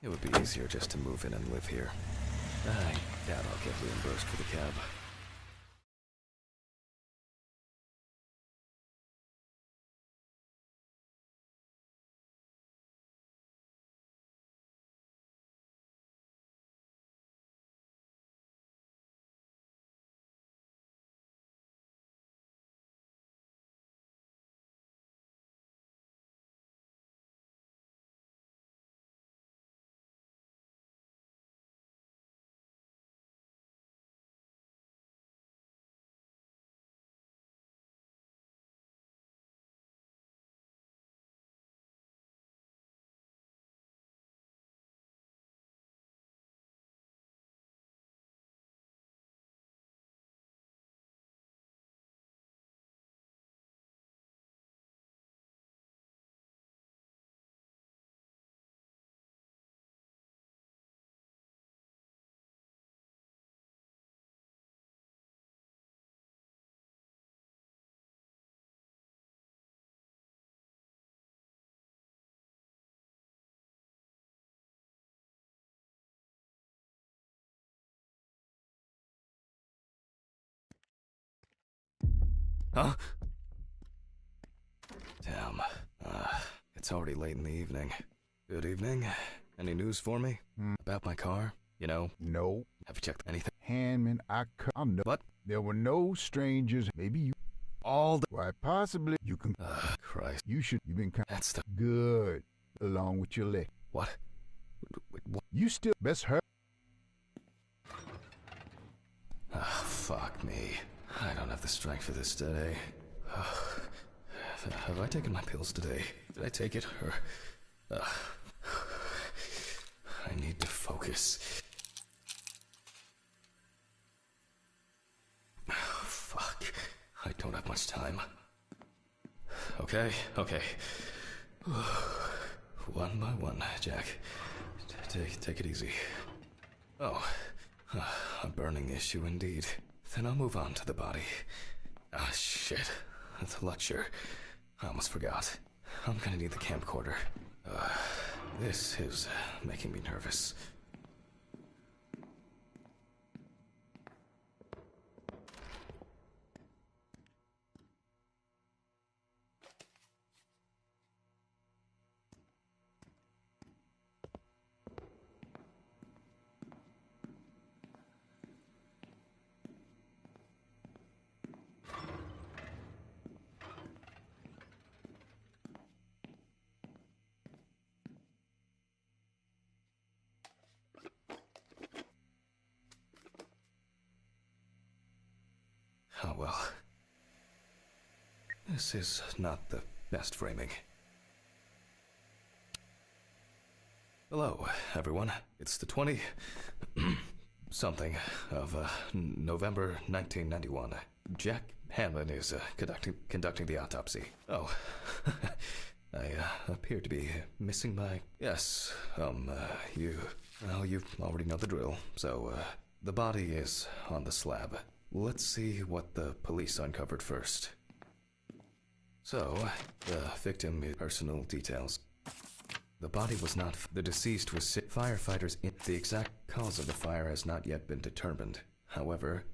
It would be easier just to move in and live here. I doubt I'll get reimbursed for the cab. Huh? Damn. It's already late in the evening. Good evening. Any news for me? About my car? You know? No. Have you checked anything? Handman, I know. What? There were no strangers. Maybe you. All the... Why, possibly. You can. Christ. You should. You've been kind. That's the... Good. Along with your leg. What? Wait, what? You still. Best hurt. Ah, fuck me. I don't have the strength for this today. Have I taken my pills today? Did I take it? Or... I need to focus. Fuck. I don't have much time. Okay. One by one, Jack. Take it easy. Oh, a burning issue indeed. Then I'll move on to the body. Ah, shit. The lecture. I almost forgot. I'm gonna need the camcorder. This is making me nervous. Oh well. This is not the best framing. Hello, everyone. It's the 20... something of November 1991. Jack Hanlon is conducting the autopsy. Oh, I appear to be missing my... Yes, you already know the drill. So, the body is on the slab. Let's see what the police uncovered first. So, the victim is personal details. The body was not... The deceased was sick. Firefighters... The exact cause of the fire has not yet been determined. However,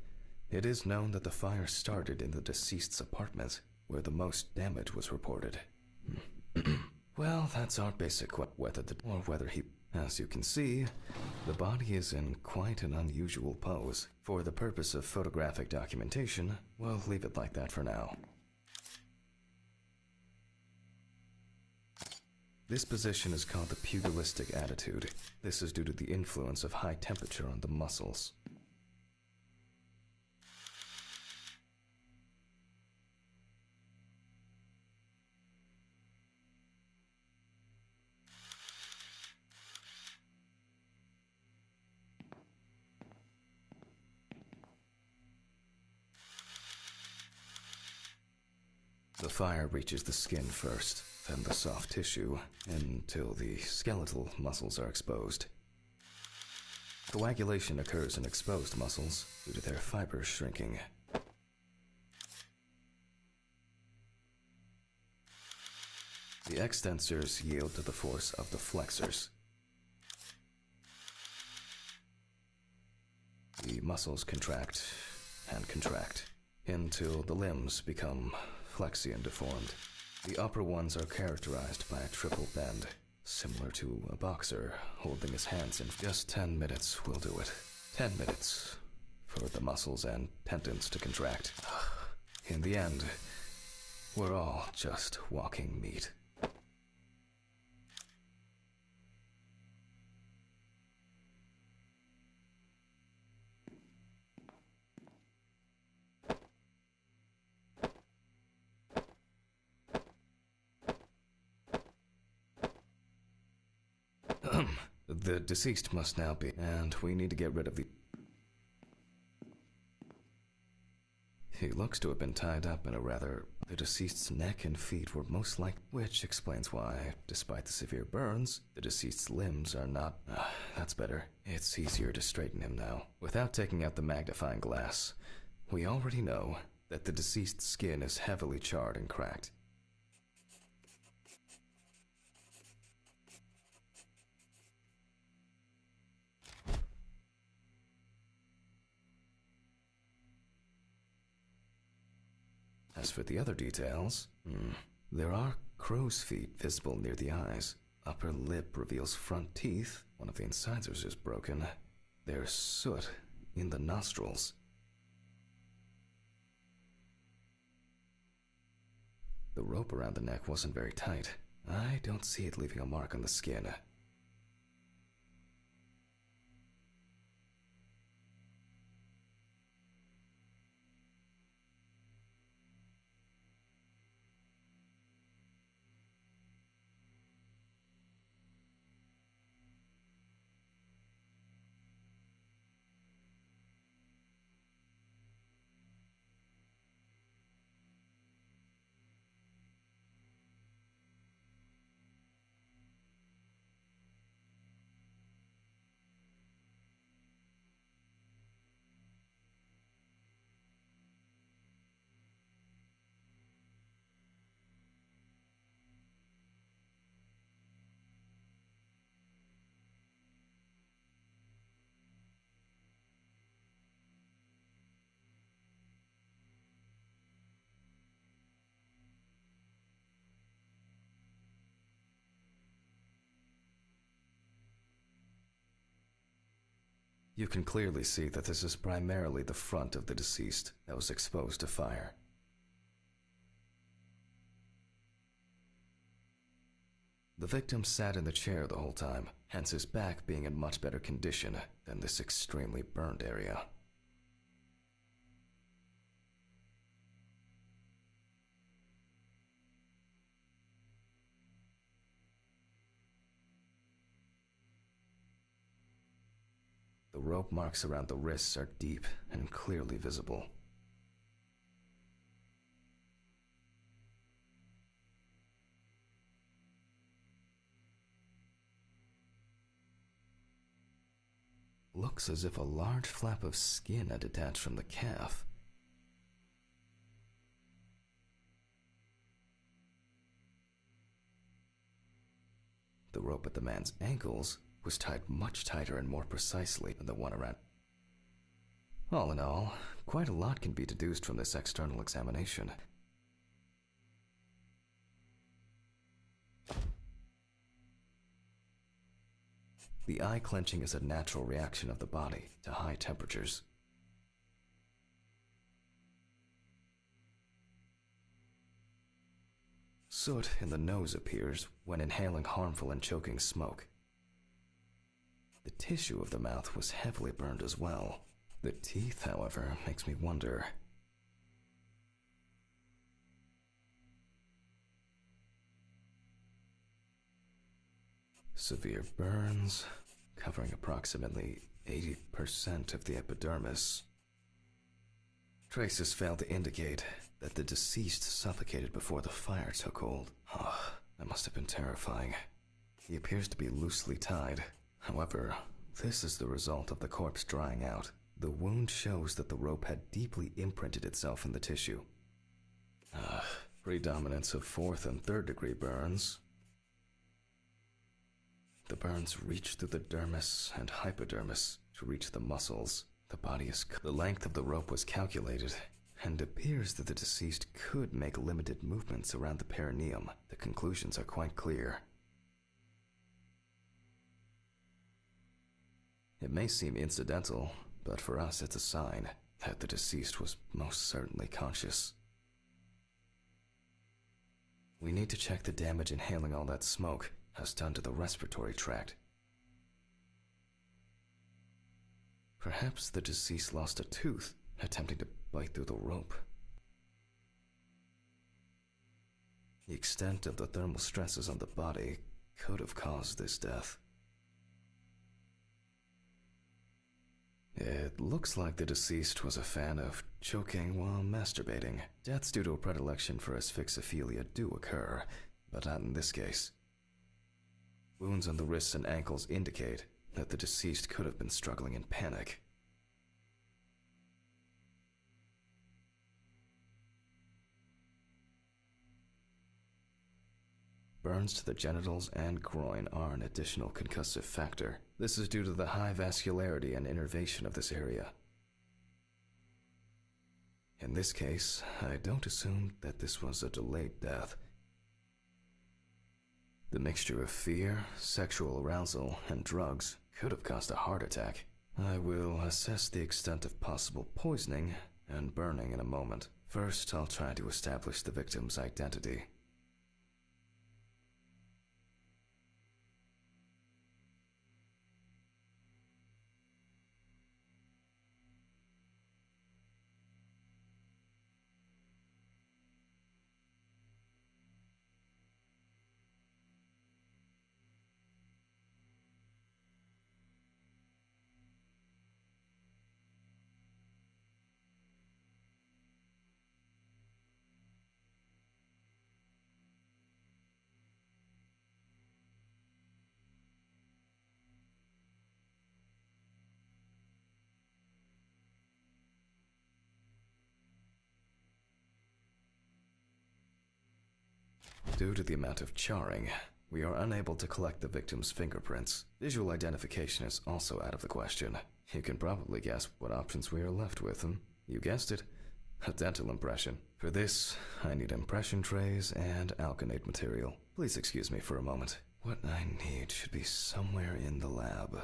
it is known that the fire started in the deceased's apartment, where the most damage was reported. Well, that's our basic whether he... As you can see, the body is in quite an unusual pose. For the purpose of photographic documentation, we'll leave it like that for now. This position is called the pugilistic attitude. This is due to the influence of high temperature on the muscles. The fire reaches the skin first, then the soft tissue, until the skeletal muscles are exposed. Coagulation occurs in exposed muscles due to their fibers shrinking. The extensors yield to the force of the flexors. muscles contract and contract until the limbs become flexy and deformed. The upper ones are characterized by a triple bend, similar to a boxer holding his hands in. Just 10 minutes will do it. 10 minutes for the muscles and tendons to contract. In the end, we're all just walking meat. The deceased must now be, and we need to get rid of the... He looks to have been tied up in a rather... The deceased's neck and feet were most like... Which explains why, despite the severe burns, the deceased's limbs are not... that's better. It's easier to straighten him now. Without taking out the magnifying glass, we already know that the deceased's skin is heavily charred and cracked. As for the other details, there are crow's feet visible near the eyes. Upper lip reveals front teeth. One of the incisors is broken. There's soot in the nostrils. The rope around the neck wasn't very tight. I don't see it leaving a mark on the skin. You can clearly see that this is primarily the front of the deceased that was exposed to fire. The victim sat in the chair the whole time, hence his back being in much better condition than this extremely burned area. The rope marks around the wrists are deep and clearly visible. Looks as if a large flap of skin had detached from the calf. The rope at the man's ankles was tied much tighter and more precisely than the one around. All in all, quite a lot can be deduced from this external examination. The eye clenching is a natural reaction of the body to high temperatures. Soot in the nose appears when inhaling harmful and choking smoke. The tissue of the mouth was heavily burned as well. The teeth, however, makes me wonder. Severe burns, covering approximately 80% of the epidermis. Traces fail to indicate that the deceased suffocated before the fire took hold. Oh, that must have been terrifying. He appears to be loosely tied. However, this is the result of the corpse drying out. The wound shows that the rope had deeply imprinted itself in the tissue. Predominance of 4th and 3rd degree burns. The burns reach through the dermis and hypodermis to reach the muscles. The length of the rope was calculated, and appears that the deceased could make limited movements around the perineum. The conclusions are quite clear. It may seem incidental, but for us it's a sign that the deceased was most certainly conscious. We need to check the damage inhaling all that smoke has done to the respiratory tract. Perhaps the deceased lost a tooth attempting to bite through the rope. The extent of the thermal stresses on the body could have caused this death. It looks like the deceased was a fan of choking while masturbating. Deaths due to a predilection for asphyxophilia do occur, but not in this case. Wounds on the wrists and ankles indicate that the deceased could have been struggling in panic. Burns to the genitals and groin are an additional concussive factor. This is due to the high vascularity and innervation of this area. In this case, I don't assume that this was a delayed death. The mixture of fear, sexual arousal, and drugs could have caused a heart attack. I will assess the extent of possible poisoning and burning in a moment. First, I'll try to establish the victim's identity. Due to the amount of charring, we are unable to collect the victim's fingerprints. Visual identification is also out of the question. You can probably guess what options we are left with, You guessed it, a dental impression. For this, I need impression trays and alkanate material. Please excuse me for a moment. What I need should be somewhere in the lab.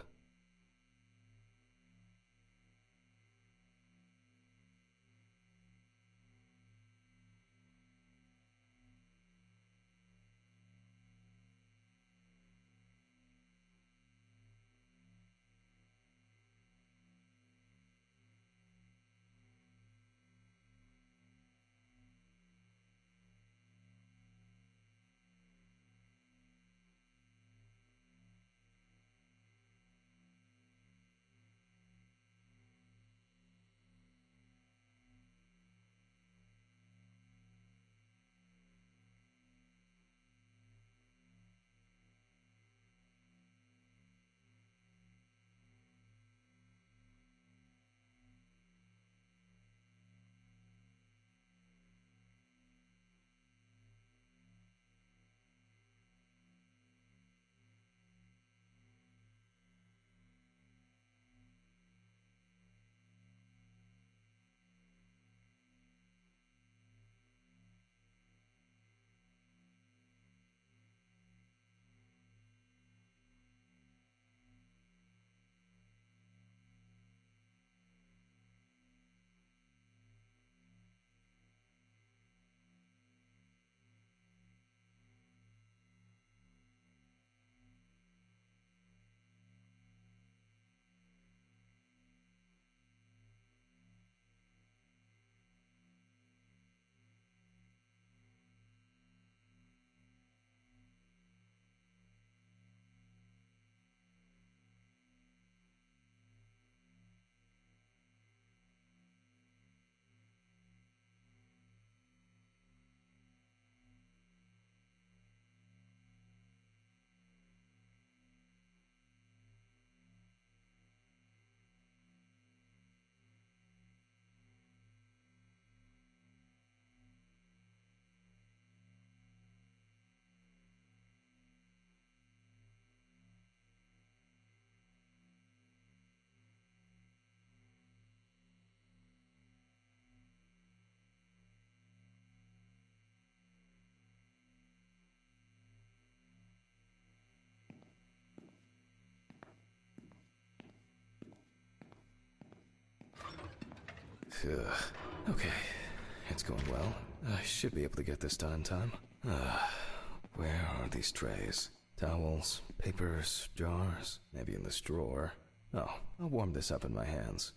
Okay, it's going well. I should be able to get this done in time. Where are these trays? Towels, papers, jars, maybe in this drawer. Oh, I'll warm this up in my hands.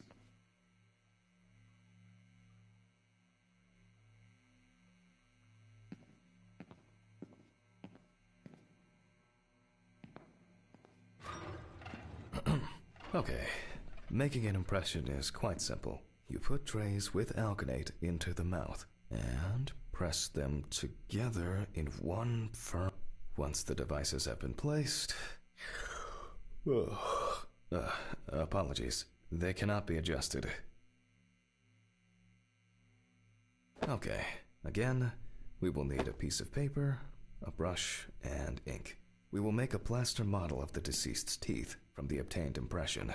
Okay, making an impression is quite simple. You put trays with alginate into the mouth and press them together in one firm. Once the devices have been placed... apologies. They cannot be adjusted. Okay, again, we will need a piece of paper, a brush, and ink. We will make a plaster model of the deceased's teeth from the obtained impression.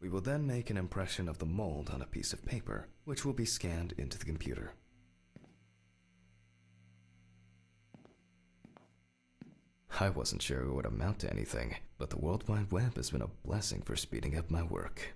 We will then make an impression of the mold on a piece of paper, which will be scanned into the computer. I wasn't sure it would amount to anything, but the World Wide Web has been a blessing for speeding up my work.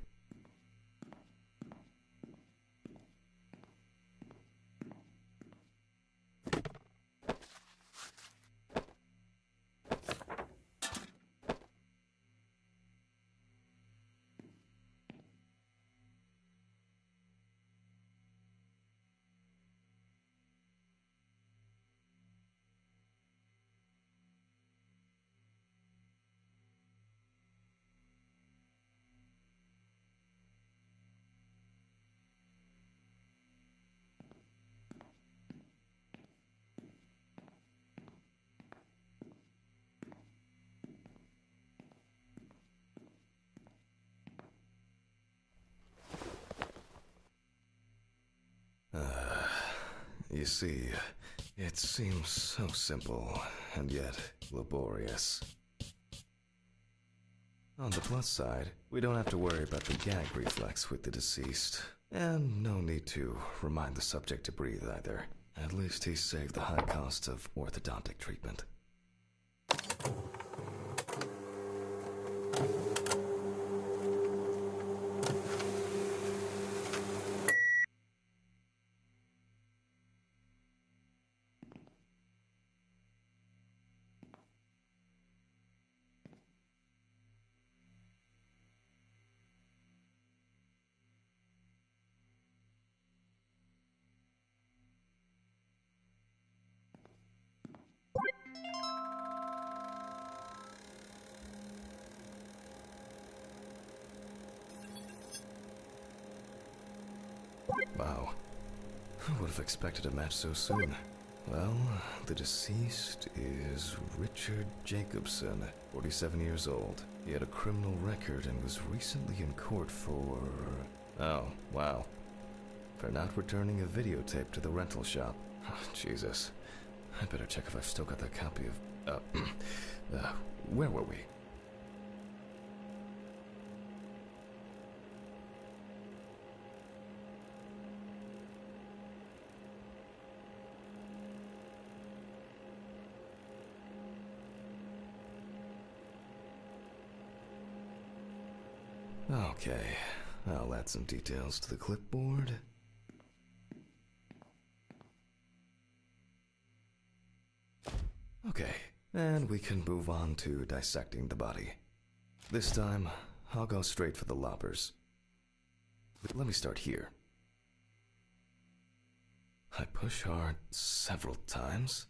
You see, it seems so simple, and yet laborious. On the plus side, we don't have to worry about the gag reflex with the deceased, and no need to remind the subject to breathe either. At least he saved the high cost of orthodontic treatment. Wow. Who would have expected a match so soon? Well, the deceased is Richard Jacobson, 47 years old. He had a criminal record and was recently in court for... Oh, wow. For not returning a videotape to the rental shop. Oh, Jesus. I better check if I've still got that copy of... where were we? Okay, I'll add some details to the clipboard. Okay, and we can move on to dissecting the body. This time, I'll go straight for the loppers. Let me start here. I push hard several times.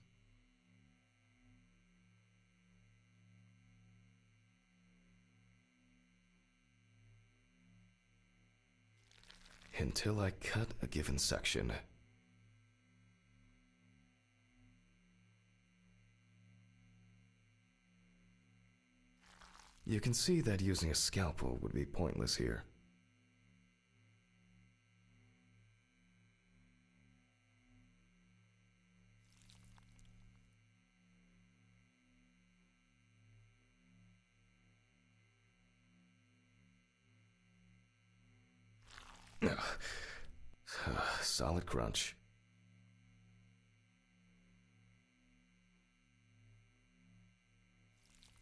Until I cut a given section. You can see that using a scalpel would be pointless here. Solid crunch.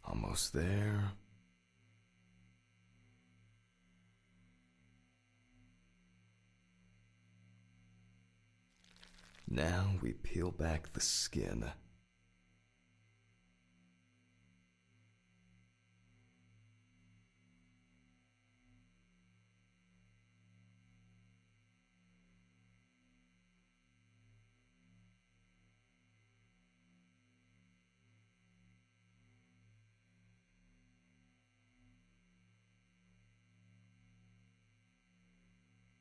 Almost there. Now we peel back the skin